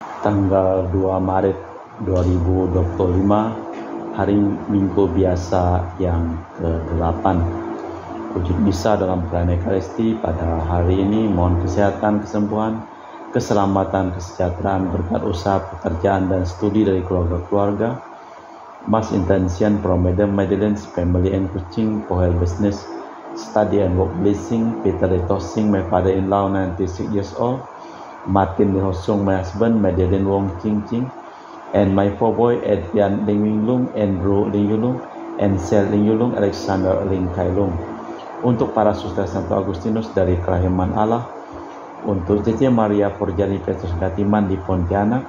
Tanggal 2 Maret 2025, hari Minggu biasa yang ke-8. Wujud misa dalam perayaan Ekaristi pada hari ini, mohon kesehatan, kesembuhan, keselamatan, kesejahteraan, berkat usaha, pekerjaan, dan studi dari keluarga-keluarga. Mas intention from Madam Madeline's family and Kuching for her business, study and work blessing. Peter Retosing, my father-in-law, 96 years old. Martin Lee Hosung, my husband, Madeline Wong Ching Ching, and my four boy, Adrian Ling Yulung, Andrew Ling Yulung, and Sel Ling Yulung, Alexander Ling Kai Lung. Untuk para suster Santo Agustinus dari Kerahiman Allah, untuk Cece Maria Porjani Petrus Gatiman di Pontianak,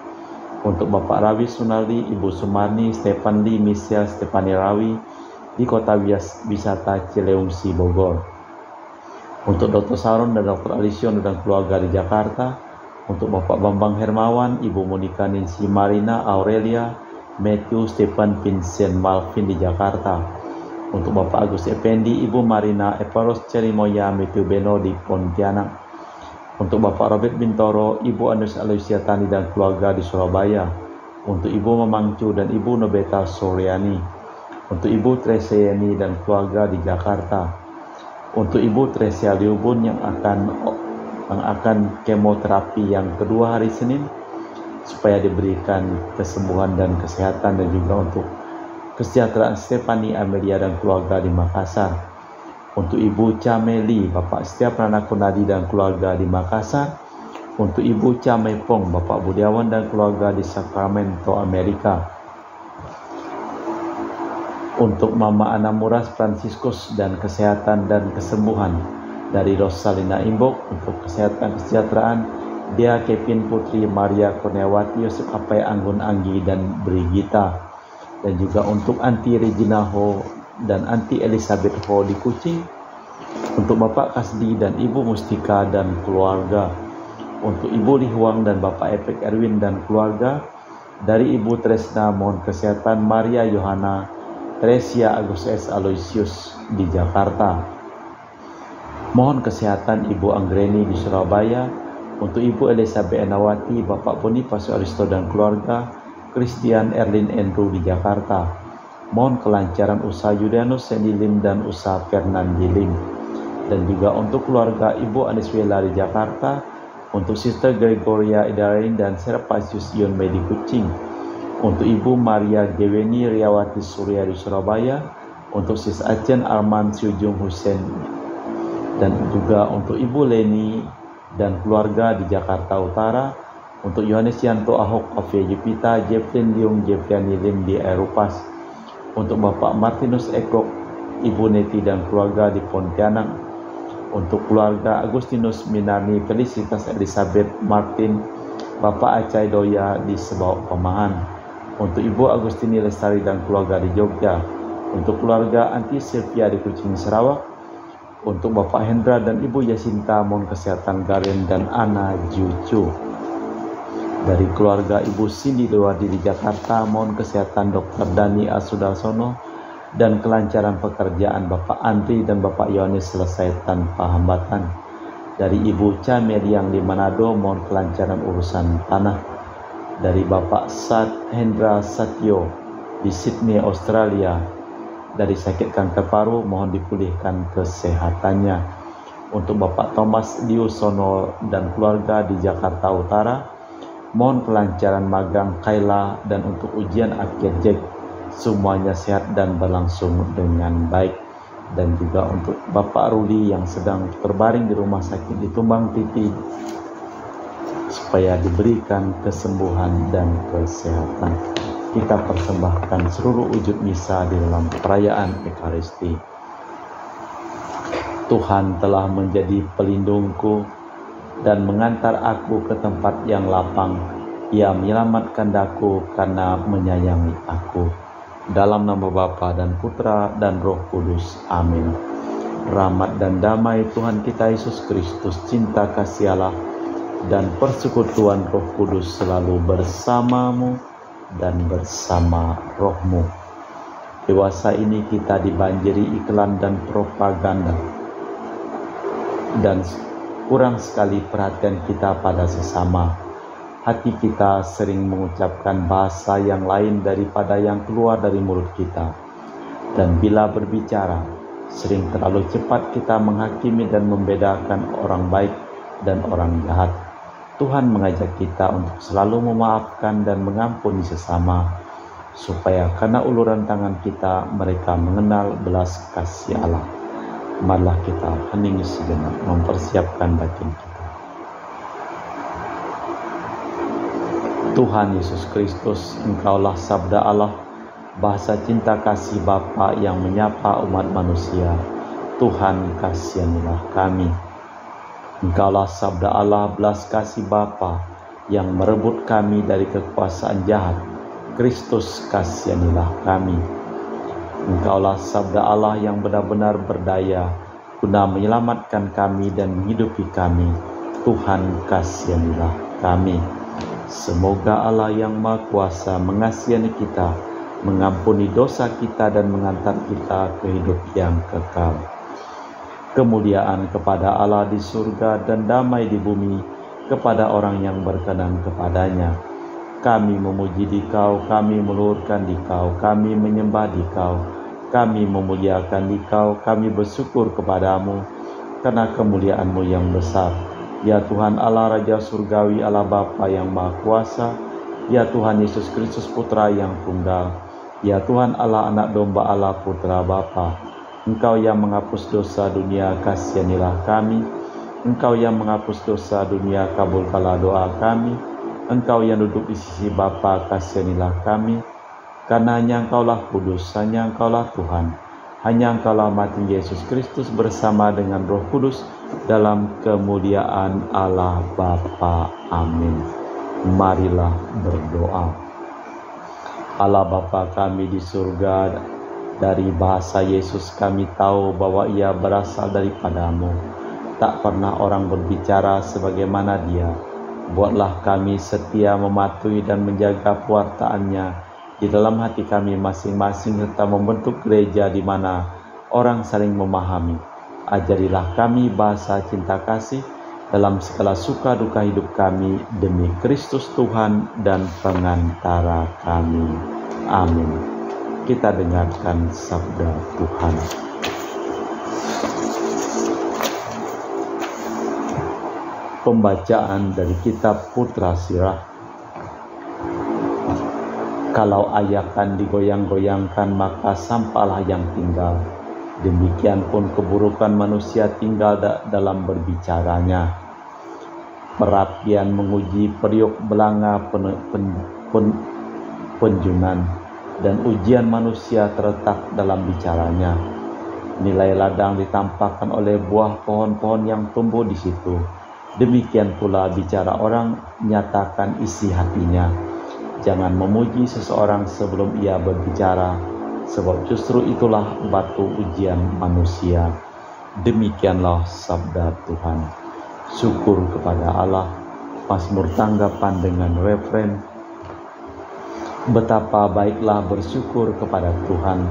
untuk Bapak Rawi Sunardi, Ibu Sumarni, Stefan Lee, Michelle Stefani Rawi di Kota Wisata Cileungsi, Bogor. Untuk Dr. Saron dan Dr. Alision dan keluarga di Jakarta, untuk Bapak Bambang Hermawan, Ibu Monika Ninsi Marina Aurelia, Matthew Stephen Vincent Malvin di Jakarta. Untuk Bapak Agus Effendi, Ibu Marina Eparos Cerimoya Matthew Beno di Pontianak. Untuk Bapak Robert Bintoro, Ibu Andres Aloysia Tani dan keluarga di Surabaya. Untuk Ibu Mamangcu dan Ibu Nobeta Suryani. Untuk Ibu Treseyeni dan keluarga di Jakarta. Untuk Ibu Tresia Liubun yang akan kemoterapi yang kedua hari Senin, supaya diberikan kesembuhan dan kesehatan, dan juga untuk kesejahteraan Stefani Amelia dan keluarga di Makassar. Untuk Ibu Cameli, Bapak Setiap Nana Kunadi dan keluarga di Makassar. Untuk Ibu Camepong, Bapak Budiawan dan keluarga di Sacramento, Amerika. Untuk Mama Anamuras Franciscus dan kesehatan dan kesembuhan dari Rosalina Imbok. Untuk kesehatan kesejahteraan Dia Kevin Putri Maria Kurniawati, Yosef Apai Anggun Anggi dan Brigita. Dan juga untuk Anti Regina Ho dan Anti Elizabeth Ho di Kuching. Untuk Bapak Kasdi dan Ibu Mustika dan keluarga. Untuk Ibu Lihuang dan Bapak Epek Erwin dan keluarga. Dari Ibu Tresna mohon kesehatan Maria Yohana Tresia Agus S. Aloysius di Jakarta. Mohon kesehatan Ibu Anggreni di Surabaya. Untuk Ibu Elizabeth Enawati, Bapak Boniface Aristo dan keluarga. Christian Erlin Andrew di Jakarta. Mohon kelancaran usaha Yulianus Sendilim dan usaha Fernandi Lim. Dan juga untuk keluarga Ibu Aniswela di Jakarta. Untuk Sister Gregoria Idarin dan Serapasius Ion Medi Kuching. Untuk Ibu Maria Geweni Riawati Surya di Surabaya. Untuk Sis Acen Arman Syujung Hussein. Dan juga untuk Ibu Leni dan keluarga di Jakarta Utara. Untuk Yohanes Yanto Ahok Ovia Jepita, Jeffrey Liung Jeffriani Lim di Eropas. Untuk Bapak Martinus Ekok, Ibu Neti dan keluarga di Pontianak. Untuk keluarga Agustinus Minarni Felicitas Elizabeth Martin, Bapak Acai Doya di Sebau Pemahan. Untuk Ibu Agustini Lestari dan keluarga di Jogja. Untuk keluarga Anti Sylvia di Kuching Sarawak. Untuk Bapak Hendra dan Ibu Yasinta mohon kesehatan Garen dan Ana Jucu. Dari keluarga Ibu Cindy Dewardi di Jakarta mohon kesehatan Dr. Dani Asudarsono dan kelancaran pekerjaan Bapak Andri dan Bapak Yohanes selesai tanpa hambatan. Dari Ibu Cameliang di Manado mohon kelancaran urusan tanah. Dari Bapak Sat Hendra Satyo di Sydney, Australia, dari sakit kanker paru mohon dipulihkan kesehatannya. Untuk Bapak Thomas Diusono dan keluarga di Jakarta Utara mohon kelancaran magang Kaila, dan untuk ujian akhir Jack semuanya sehat dan berlangsung dengan baik. Dan juga untuk Bapak Ruli yang sedang terbaring di rumah sakit di Tumbang Titi, supaya diberikan kesembuhan dan kesehatan. Kita persembahkan seluruh wujud misa di dalam perayaan Ekaristi. Tuhan telah menjadi pelindungku dan mengantar aku ke tempat yang lapang. Ia menyelamatkan daku karena menyayangi aku. Dalam nama Bapa dan Putra dan Roh Kudus. Amin. Rahmat dan damai Tuhan kita Yesus Kristus, cinta kasih Allah, dan persekutuan Roh Kudus selalu bersamamu dan bersama rohmu. Dewasa ini kita dibanjiri iklan dan propaganda, dan kurang sekali perhatian kita pada sesama. hati kita sering mengucapkan bahasa yang lain daripada yang keluar dari mulut kita. Dan bila berbicara, sering terlalu cepat kita menghakimi dan membedakan orang baik dan orang jahat. Tuhan mengajak kita untuk selalu memaafkan dan mengampuni sesama, supaya karena uluran tangan kita mereka mengenal belas kasih Allah. Marilah kita hening sejenak mempersiapkan batin kita. Tuhan Yesus Kristus, Engkaulah sabda Allah, bahasa cinta kasih Bapa yang menyapa umat manusia. Tuhan, kasihanilah kami. Engkaulah sabda Allah, belas kasih Bapa yang merebut kami dari kekuasaan jahat. Kristus, kasihanilah kami. Engkaulah sabda Allah yang benar-benar berdaya guna menyelamatkan kami dan menghidupi kami. Tuhan, kasihanilah kami. Semoga Allah yang Maha Kuasa mengasihi kita, mengampuni dosa kita dan mengantar kita ke hidup yang kekal. Kemuliaan kepada Allah di surga dan damai di bumi kepada orang yang berkenan kepadanya. Kami memuji Dikau, kami meluhurkan Dikau, kami menyembah Dikau, kami memuliakan Dikau, kami bersyukur kepadamu karena kemuliaan-Mu yang besar. Ya Tuhan Allah Raja Surgawi, Allah Bapa yang Maha Kuasa, ya Tuhan Yesus Kristus Putra yang tunggal, ya Tuhan Allah Anak Domba Allah Putra Bapa. Engkau yang menghapus dosa dunia, kasihanilah kami. Engkau yang menghapus dosa dunia, kabulkanlah doa kami. Engkau yang duduk di sisi Bapa, kasihanilah kami. Karena hanya Engkaulah kudus, hanya Engkaulah Tuhan. Hanya Engkaulah mati Yesus Kristus bersama dengan Roh Kudus dalam kemuliaan Allah Bapa. Amin. Marilah berdoa. Allah Bapa kami di surga, dari bahasa Yesus kami tahu bahwa Ia berasal daripada-Mu. Tak pernah orang berbicara sebagaimana Dia. Buatlah kami setia mematuhi dan menjaga pewartaannya di dalam hati kami masing-masing, serta membentuk gereja di mana orang saling memahami. Ajarilah kami bahasa cinta kasih dalam segala suka duka hidup kami, demi Kristus Tuhan dan pengantara kami. Amin. Kita dengarkan sabda Tuhan. Pembacaan dari kitab Putra Sirah. Kalau ayakan digoyang-goyangkan, maka sampahlah yang tinggal. Demikian pun keburukan manusia tinggal dalam berbicaranya. Perapian menguji periuk belanga penjunan, dan ujian manusia terletak dalam bicaranya. Nilai ladang ditampakkan oleh buah pohon-pohon yang tumbuh di situ. Demikian pula bicara orang nyatakan isi hatinya. Jangan memuji seseorang sebelum ia berbicara, sebab justru itulah batu ujian manusia. Demikianlah sabda Tuhan. Syukur kepada Allah. Mazmur tanggapan dengan refren. Betapa baiklah bersyukur kepada Tuhan.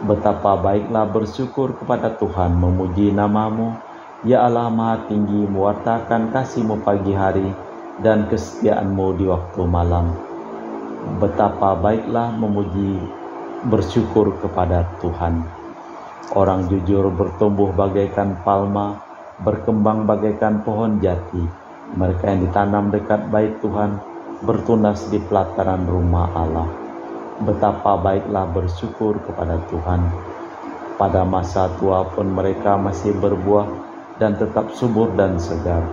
Betapa baiklah bersyukur kepada Tuhan, memuji nama-Mu. Ya Allah Maha Tinggi, mewartakan kasih-Mu pagi hari dan kesetiaan-Mu di waktu malam. Betapa baiklah memuji bersyukur kepada Tuhan. Orang jujur bertumbuh bagaikan palma, berkembang bagaikan pohon jati. Mereka yang ditanam dekat bait Tuhan bertunas di pelataran rumah Allah. Betapa baiklah bersyukur kepada Tuhan. Pada masa tua pun mereka masih berbuah dan tetap subur dan segar.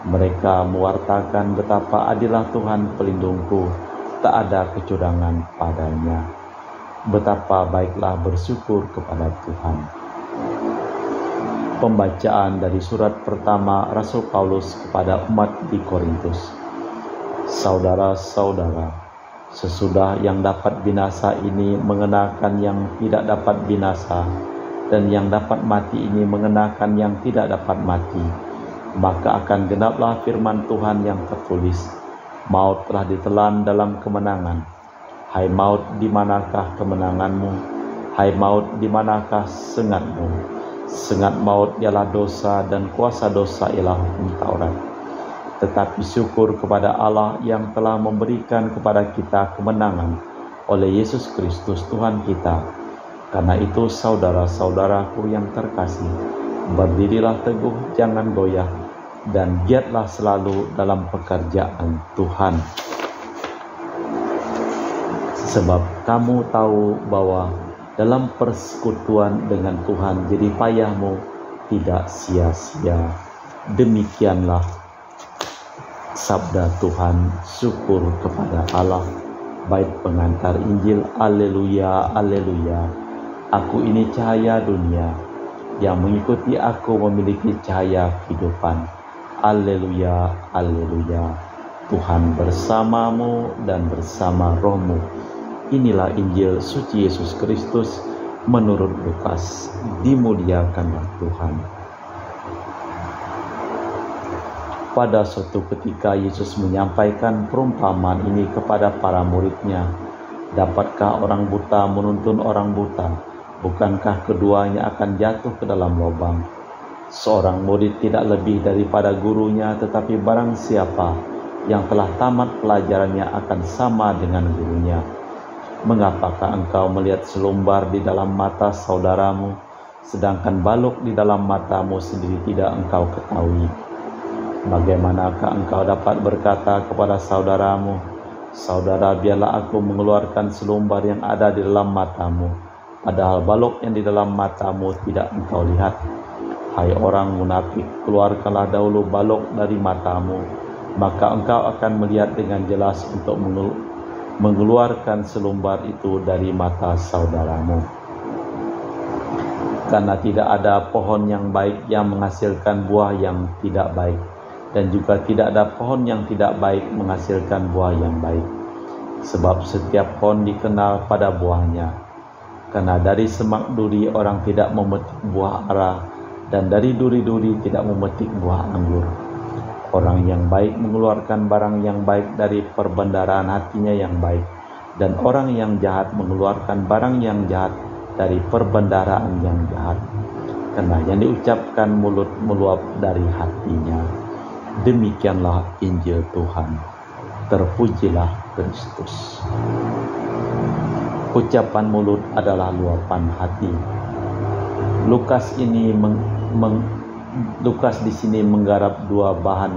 Mereka mewartakan betapa adilah Tuhan pelindungku, tak ada kecurangan padanya. Betapa baiklah bersyukur kepada Tuhan. Pembacaan dari surat pertama Rasul Paulus kepada umat di Korintus. Saudara-saudara, sesudah yang dapat binasa ini mengenakan yang tidak dapat binasa, dan yang dapat mati ini mengenakan yang tidak dapat mati, maka akan genaplah firman Tuhan yang tertulis, maut telah ditelan dalam kemenangan. Hai maut, di manakah kemenanganmu? Hai maut, di manakah sengatmu? Sengat maut ialah dosa, dan kuasa dosa ialah hukum Taurat. tetapi syukur kepada Allah yang telah memberikan kepada kita kemenangan oleh Yesus Kristus Tuhan kita. Karena itu saudara-saudaraku yang terkasih, berdirilah teguh, jangan goyah, dan giatlah selalu dalam pekerjaan Tuhan. Sebab kamu tahu bahwa dalam persekutuan dengan Tuhan jadi payahmu tidak sia-sia. Demikianlah sabda Tuhan. Syukur kepada Allah. Bait pengantar Injil. Haleluya, haleluya. Aku ini cahaya dunia, yang mengikuti aku memiliki cahaya kehidupan. Haleluya, haleluya. Tuhan bersamamu dan bersama rohmu. Inilah Injil suci Yesus Kristus menurut Lukas. Dimuliakanlah Tuhan. Pada suatu ketika Yesus menyampaikan perumpamaan ini kepada para murid-Nya. Dapatkah orang buta menuntun orang buta? Bukankah keduanya akan jatuh ke dalam lubang? Seorang murid tidak lebih daripada gurunya, tetapi barang siapa yang telah tamat pelajarannya akan sama dengan gurunya. Mengapakah engkau melihat selumbar di dalam mata saudaramu, sedangkan balok di dalam matamu sendiri tidak engkau ketahui? Bagaimanakah engkau dapat berkata kepada saudaramu, "Saudara, biarlah aku mengeluarkan selumbar yang ada di dalam matamu," padahal balok yang di dalam matamu tidak engkau lihat? Hai orang munafik, keluarkanlah dahulu balok dari matamu, maka engkau akan melihat dengan jelas untuk mengeluarkan selumbar itu dari mata saudaramu. Karena tidak ada pohon yang baik yang menghasilkan buah yang tidak baik, dan juga tidak ada pohon yang tidak baik menghasilkan buah yang baik. Sebab setiap pohon dikenal pada buahnya. Karena dari semak duri orang tidak memetik buah ara, dan dari duri-duri tidak memetik buah anggur. Orang yang baik mengeluarkan barang yang baik dari perbendaharaan hatinya yang baik, dan orang yang jahat mengeluarkan barang yang jahat dari perbendaharaan yang jahat. Karena yang diucapkan mulut meluap dari hatinya. Demikianlah Injil Tuhan. Terpujilah Kristus. Ucapan mulut adalah luapan hati. Lukas di sini menggarap dua bahan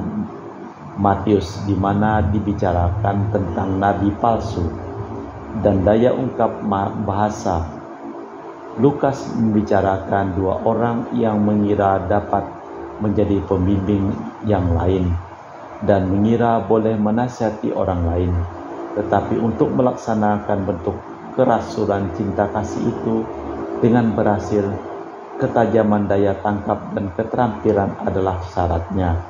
Matius, di mana dibicarakan tentang nabi palsu dan daya ungkap bahasa. Lukas membicarakan dua orang yang mengira dapat menjadi pembimbing yang lain dan mengira boleh menasihati orang lain, tetapi untuk melaksanakan bentuk kerasulan cinta kasih itu dengan berhasil, ketajaman daya tangkap dan keterampilan adalah syaratnya.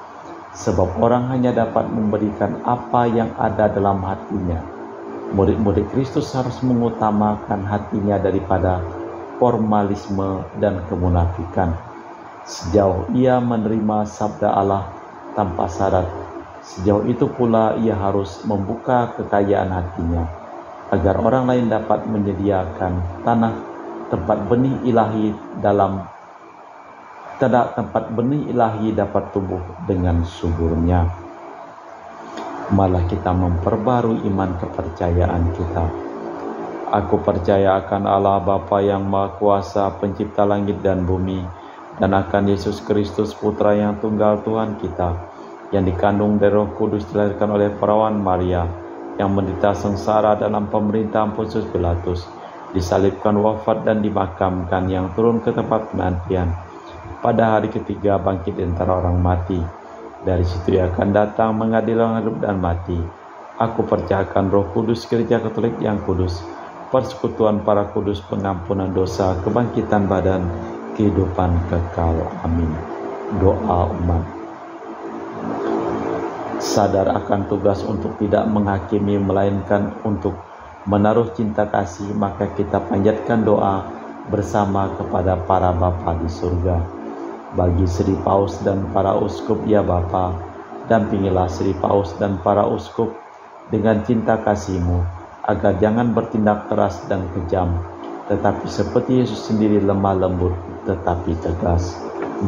Sebab orang hanya dapat memberikan apa yang ada dalam hatinya. Murid-murid Kristus harus mengutamakan hatinya daripada formalisme dan kemunafikan. Sejauh ia menerima sabda Allah tanpa syarat, sejauh itu pula ia harus membuka kekayaan hatinya, agar orang lain dapat menyediakan tempat benih ilahi dapat tumbuh dengan suburnya. Malah kita memperbarui iman kepercayaan kita. Aku percaya akan Allah Bapa yang Maha Kuasa, pencipta langit dan bumi, dan akan Yesus Kristus Putra yang tunggal Tuhan kita, yang dikandung dari Roh Kudus, dilahirkan oleh perawan Maria, yang menderita sengsara dalam pemerintahan Pontius Pilatus, disalibkan, wafat dan dimakamkan, yang turun ke tempat penantian, pada hari ketiga bangkit di antara orang mati. Dari situ ia akan datang mengadili orang hidup dan mati. Aku percayakan Roh Kudus, Gereja Katolik yang kudus, persekutuan para kudus, pengampunan dosa, kebangkitan badan, kehidupan kekal. Amin. Doa umat. Sadar akan tugas untuk tidak menghakimi, melainkan untuk menaruh cinta kasih, maka kita panjatkan doa bersama kepada para Bapa di surga. Bagi Sri Paus dan para uskup, ya Bapa, dampingilah Sri Paus dan para uskup dengan cinta kasih-Mu, agar jangan bertindak keras dan kejam, tetapi seperti Yesus sendiri lemah lembut tetapi tegas.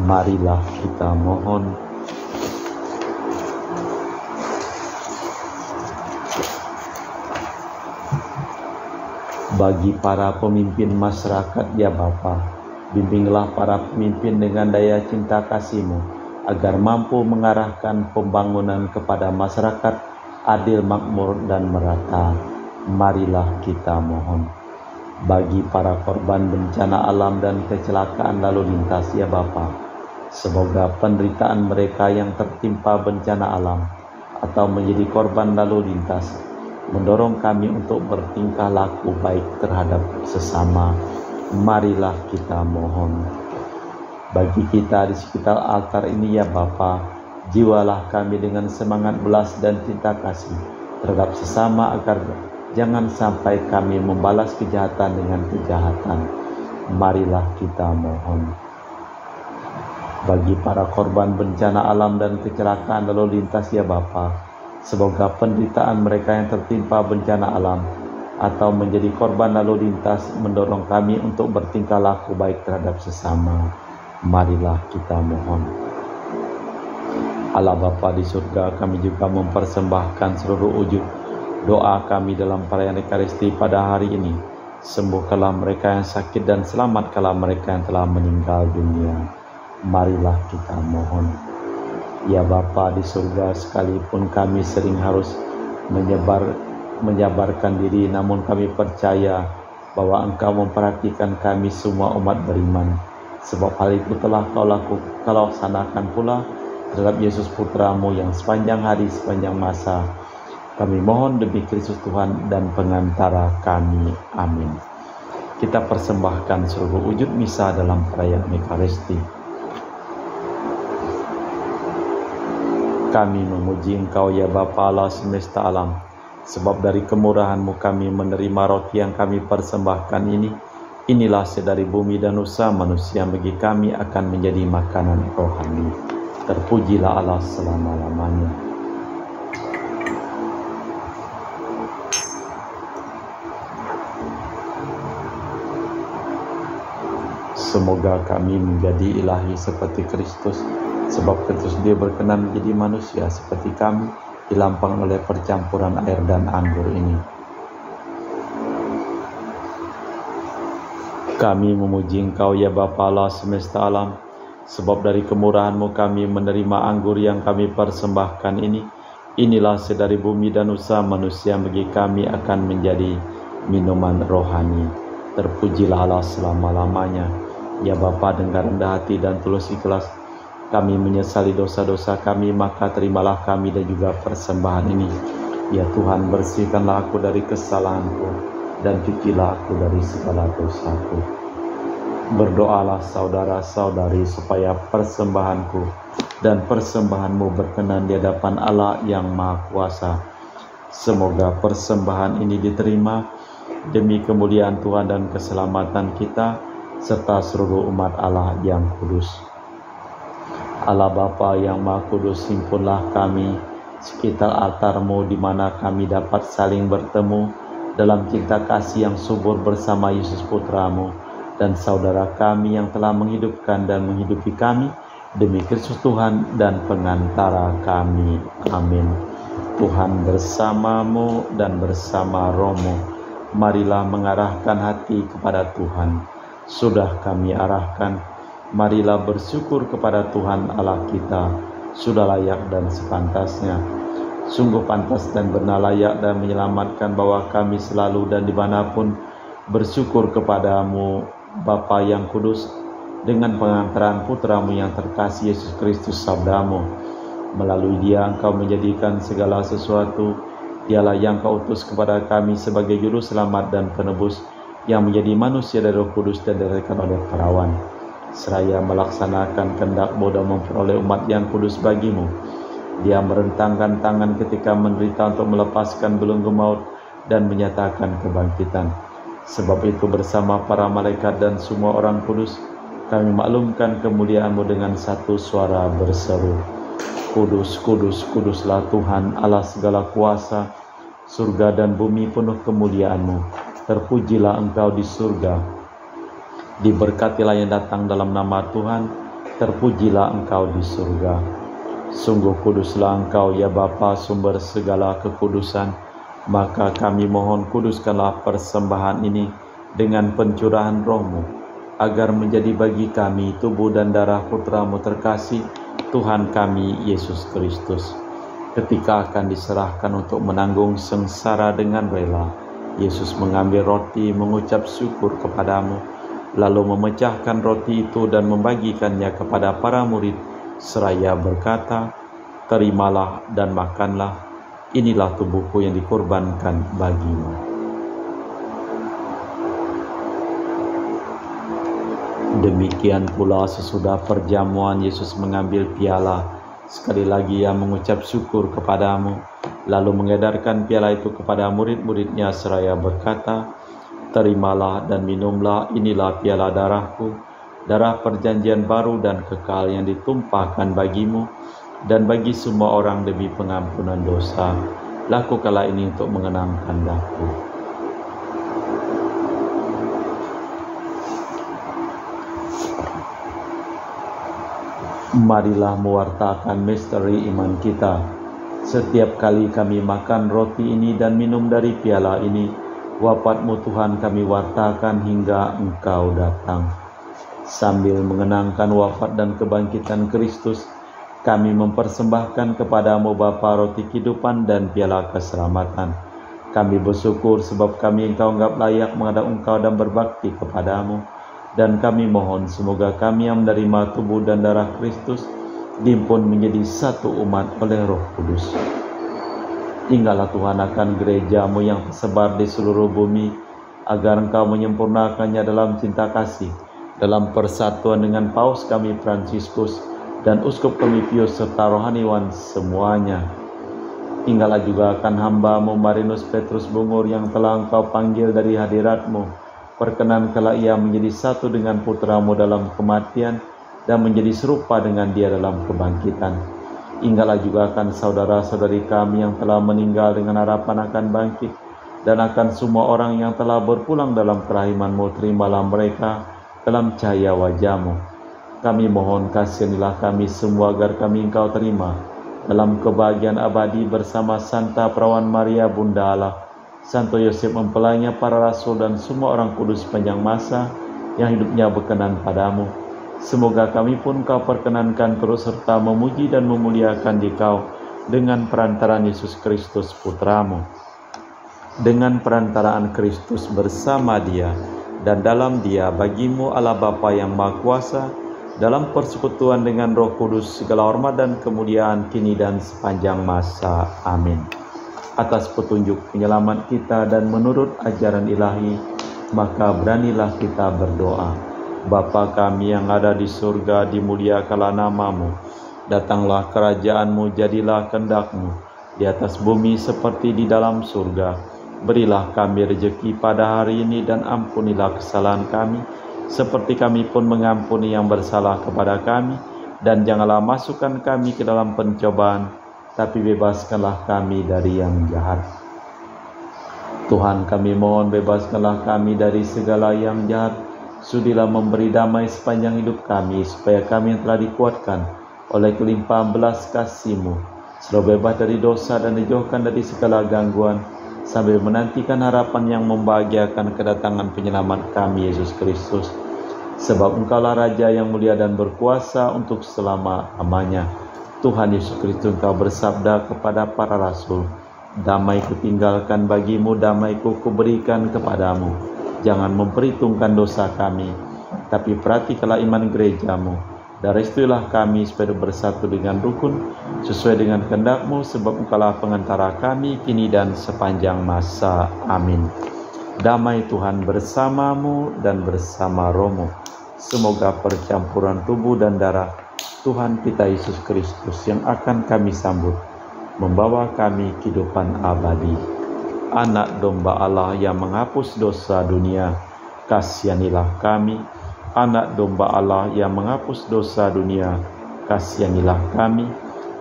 Marilah kita mohon. Bagi para pemimpin masyarakat ya Bapa, bimbinglah para pemimpin dengan daya cinta kasih-Mu, agar mampu mengarahkan pembangunan kepada masyarakat adil, makmur, dan merata. Marilah kita mohon. Bagi para korban bencana alam dan kecelakaan lalu lintas ya Bapa, semoga penderitaan mereka yang tertimpa bencana alam atau menjadi korban lalu lintas mendorong kami untuk bertingkah laku baik terhadap sesama. Marilah kita mohon. Bagi kita di sekitar altar ini ya Bapa, jiwalah kami dengan semangat belas dan cinta kasih terhadap sesama, agar jangan sampai kami membalas kejahatan dengan kejahatan. Marilah kita mohon. Bagi para korban bencana alam dan kecelakaan lalu lintas ya Bapa, semoga penderitaan mereka yang tertimpa bencana alam atau menjadi korban lalu lintas mendorong kami untuk bertingkah laku baik terhadap sesama. Marilah kita mohon. Allah Bapa di surga, kami juga mempersembahkan seluruh wujud doa kami dalam perayaan Ekaristi pada hari ini. Sembuhkanlah mereka yang sakit dan selamatkanlah mereka yang telah meninggal dunia. Marilah kita mohon. Ya Bapa di surga, sekalipun kami sering harus menyabarkan diri, namun kami percaya bahwa Engkau memperhatikan kami semua umat beriman. Sebab hal itu telah Kau laksanakan pula terhadap Yesus Putra-Mu yang sepanjang hari, sepanjang masa. Kami mohon demi Kristus Tuhan dan pengantara kami. Amin. Kita persembahkan seluruh wujud misa dalam perayaan Ekaristi. Kami memuji Engkau ya Bapa Allah semesta alam, sebab dari kemurahan-Mu kami menerima roti yang kami persembahkan ini. Inilah sedari bumi dan usaha manusia bagi kami akan menjadi makanan rohani. Terpujilah Allah selama-lamanya. Semoga kami menjadi ilahi seperti Kristus, sebab Kristus dia berkenan menjadi manusia seperti kami, dilampang oleh percampuran air dan anggur ini. Kami memuji Engkau ya Bapa Allah semesta alam, sebab dari kemurahan-Mu kami menerima anggur yang kami persembahkan ini. Inilah sedari bumi dan usaha manusia bagi kami akan menjadi minuman rohani. Terpujilah Allah selama-lamanya. Ya Bapa, dengan rendah hati dan tulus ikhlas kami menyesali dosa-dosa kami, maka terimalah kami dan juga persembahan ini. Ya Tuhan, bersihkanlah aku dari kesalahanku dan cucilah aku dari segala dosaku. Berdoalah saudara-saudari supaya persembahanku dan persembahanmu berkenan di hadapan Allah yang Maha Kuasa. Semoga persembahan ini diterima demi kemuliaan Tuhan dan keselamatan kita serta seluruh umat Allah yang kudus. Allah Bapa yang Maha Kudus, himpunlah kami sekitar altar-Mu di mana kami dapat saling bertemu dalam cinta kasih yang subur bersama Yesus Putra-Mu dan saudara kami yang telah menghidupkan dan menghidupi kami demi Kristus Tuhan dan pengantara kami. Amin. Tuhan bersamamu dan bersama Roh-Mu. Marilah mengarahkan hati kepada Tuhan. Sudah kami arahkan, marilah bersyukur kepada Tuhan Allah kita. Sudah layak dan sepantasnya. Sungguh pantas dan benar, layak dan menyelamatkan bahwa kami selalu dan dimanapun bersyukur kepadamu Bapa yang kudus, dengan pengantaran Putra-Mu yang terkasih Yesus Kristus sabda-Mu. Melalui Dia Engkau menjadikan segala sesuatu. Dialah yang Kau utus kepada kami sebagai juru selamat dan penebus, yang menjadi manusia dari Roh Kudus dan dilahirkan oleh perawan, seraya melaksanakan kehendak-Mu dan memperoleh umat yang kudus bagi-Mu. Dia merentangkan tangan ketika menderita untuk melepaskan belenggu maut dan menyatakan kebangkitan. Sebab itu bersama para malaikat dan semua orang kudus, kami maklumkan kemuliaan-Mu dengan satu suara berseru, Kudus, kudus, kuduslah Tuhan Allah segala kuasa, surga dan bumi penuh kemuliaan-Mu. Terpujilah Engkau di surga, diberkatilah yang datang dalam nama Tuhan, terpujilah Engkau di surga. Sungguh kuduslah Engkau ya Bapa, sumber segala kekudusan. Maka kami mohon kuduskanlah persembahan ini dengan pencurahan Roh-Mu, agar menjadi bagi kami tubuh dan darah Putra-Mu terkasih, Tuhan kami Yesus Kristus. Ketika akan diserahkan untuk menanggung sengsara dengan rela, Yesus mengambil roti, mengucap syukur kepadamu, lalu memecahkan roti itu dan membagikannya kepada para murid, seraya berkata, "Terimalah dan makanlah, inilah tubuhku yang dikorbankan bagimu." Demikian pula sesudah perjamuan Yesus mengambil piala, sekali lagi Ia mengucap syukur kepadamu, lalu mengedarkan piala itu kepada murid-muridnya seraya berkata, "Terimalah dan minumlah, inilah piala darahku, darah perjanjian baru dan kekal yang ditumpahkan bagimu dan bagi semua orang demi pengampunan dosa. Lakukanlah ini untuk mengenangkan Aku." Marilah mewartakan misteri iman kita. Setiap kali kami makan roti ini dan minum dari piala ini, wafat-Mu Tuhan kami wartakan hingga Engkau datang. Sambil mengenangkan wafat dan kebangkitan Kristus, kami mempersembahkan kepadamu Bapa roti kehidupan dan piala keselamatan. Kami bersyukur sebab kami Engkau anggap layak menghadap Engkau dan berbakti kepadamu. Dan kami mohon semoga kami yang menerima tubuh dan darah Kristus dihimpun menjadi satu umat oleh Roh Kudus. Tinggallah Tuhan akan gereja-Mu yang tersebar di seluruh bumi, agar Engkau menyempurnakannya dalam cinta kasih, dalam persatuan dengan Paus kami Fransiskus dan Uskup kami Pius serta rohaniwan semuanya. Tinggallah juga akan hamba-Mu Marinus Petrus Bungur yang telah Engkau panggil dari hadirat-Mu. Perkenankanlah ia menjadi satu dengan Putra-Mu dalam kematian dan menjadi serupa dengan Dia dalam kebangkitan. Tinggallah juga akan saudara-saudari kami yang telah meninggal dengan harapan akan bangkit, dan akan semua orang yang telah berpulang dalam kerahiman-Mu, terimalah mereka dalam cahaya wajah-Mu. Kami mohon kasihanilah kami semua agar kami Engkau terima dalam kebahagiaan abadi bersama Santa Perawan Maria Bunda Allah, Santo Yosef mempelainya para rasul dan semua orang kudus sepanjang masa yang hidupnya berkenan padamu. Semoga kami pun Kau perkenankan terus serta memuji dan memuliakan Dikau dengan perantaraan Yesus Kristus Putra-Mu. Dengan perantaraan Kristus bersama Dia dan dalam Dia bagimu Allah Bapa yang Maha Kuasa, dalam persekutuan dengan Roh Kudus segala hormat dan kemuliaan kini dan sepanjang masa. Amin. Atas petunjuk penyelamat kita dan menurut ajaran ilahi, maka beranilah kita berdoa. Bapa kami yang ada di surga, dimuliakanlah nama-Mu. Datanglah kerajaan-Mu, jadilah kehendak-Mu di atas bumi seperti di dalam surga. Berilah kami rejeki pada hari ini dan ampunilah kesalahan kami, seperti kami pun mengampuni yang bersalah kepada kami. Dan janganlah masukkan kami ke dalam pencobaan, tapi bebaskanlah kami dari yang jahat. Tuhan, kami mohon bebaskanlah kami dari segala yang jahat. Sudilah memberi damai sepanjang hidup kami, supaya kami yang telah dikuatkan oleh kelimpahan belas kasih-Mu selalu bebas dari dosa dan dijauhkan dari segala gangguan, sambil menantikan harapan yang membahagiakan kedatangan penyelamat kami, Yesus Kristus. Sebab Engkaulah Raja yang mulia dan berkuasa untuk selama-lamanya. Tuhan Yesus Kristus, Engkau bersabda kepada para rasul, "Damai kutinggalkan bagimu, damai-Ku kuberikan kepadamu. Jangan memperhitungkan dosa kami, tapi perhatikanlah iman gereja-Mu. Dan restuilah kami supaya bersatu dengan rukun, sesuai dengan kehendak-Mu, sebab Engkaulah pengantara kami kini dan sepanjang masa. Amin." Damai Tuhan bersamamu dan bersama rohmu. Semoga percampuran tubuh dan darah Tuhan kita Yesus Kristus yang akan kami sambut membawa kami kehidupan abadi. Anak domba Allah yang menghapus dosa dunia, kasihanilah kami. Anak domba Allah yang menghapus dosa dunia, kasihanilah kami.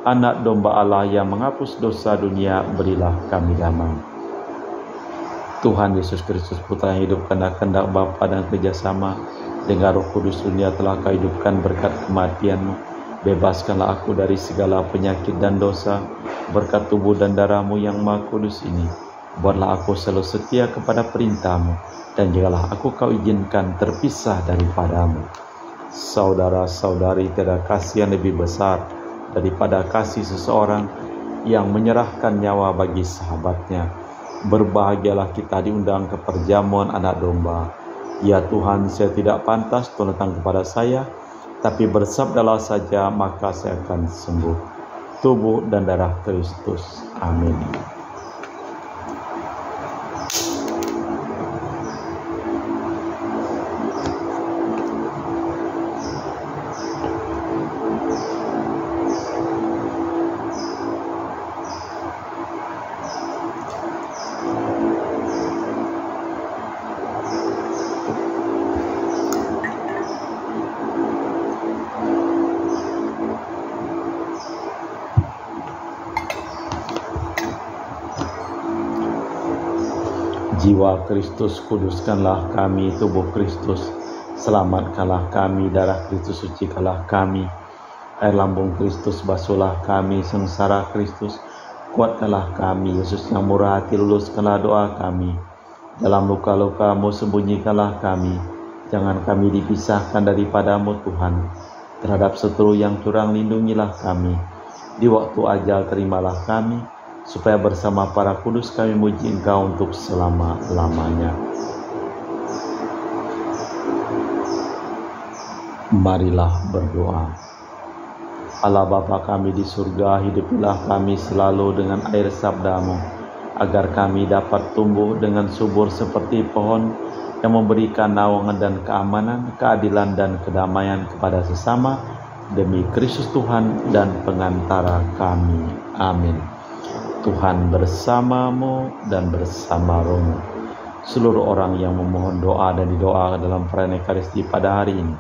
Anak domba Allah yang menghapus dosa dunia, berilah kami damai. Tuhan Yesus Kristus Putra yang hidup karena kehendak Bapa dan kerjasama dengan Roh Kudus, dunia telah Kau hidupkan berkat kematian-Mu. Bebaskanlah aku dari segala penyakit dan dosa, berkat tubuh dan darah-Mu yang Maha Kudus ini. Buatlah aku selalu setia kepada perintah-Mu, dan janganlah aku Kau izinkan terpisah daripadamu. Saudara-saudari, tiada kasih yang lebih besar daripada kasih seseorang yang menyerahkan nyawa bagi sahabatnya. Berbahagialah kita diundang ke perjamuan anak domba. Ya Tuhan, saya tidak pantas Tuhan datang kepada saya, tapi bersabdalah saja, maka saya akan sembuh. Tubuh dan darah Kristus. Amin. Jiwa Kristus, kuduskanlah kami. Tubuh Kristus, selamatkanlah kami. Darah Kristus, sucikanlah kami. Air lambung Kristus, basuhlah kami. Sengsara Kristus, kuatkanlah kami. Yesus yang murah hati, luluskanlah doa kami. Dalam luka-luka-Mu, sembunyikanlah kami. Jangan kami dipisahkan daripada-Mu, Tuhan. Terhadap seturu yang curang, lindungilah kami. Di waktu ajal, terimalah kami, supaya bersama para kudus kami muji Engkau untuk selama-lamanya. Marilah berdoa. Allah Bapa kami di surga, hidupilah kami selalu dengan air sabda-Mu, agar kami dapat tumbuh dengan subur seperti pohon yang memberikan naungan dan keamanan, keadilan dan kedamaian kepada sesama, demi Kristus Tuhan dan pengantara kami. Amin. Tuhan bersamamu dan bersama rohmu. Seluruh orang yang memohon doa dan didoakan dalam perayaan Ekaristi pada hari ini,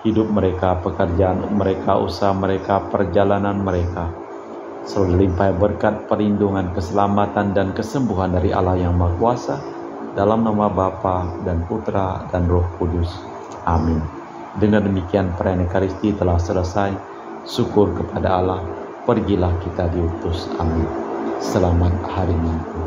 hidup mereka, pekerjaan mereka, usaha mereka, perjalanan mereka, selalu dilimpahi berkat, perlindungan, keselamatan dan kesembuhan dari Allah yang Maha Kuasa, dalam nama Bapa dan Putra dan Roh Kudus. Amin. Dengan demikian perayaan Ekaristi telah selesai. Syukur kepada Allah. Pergilah kita diutus. Amin. Selamat hari Minggu.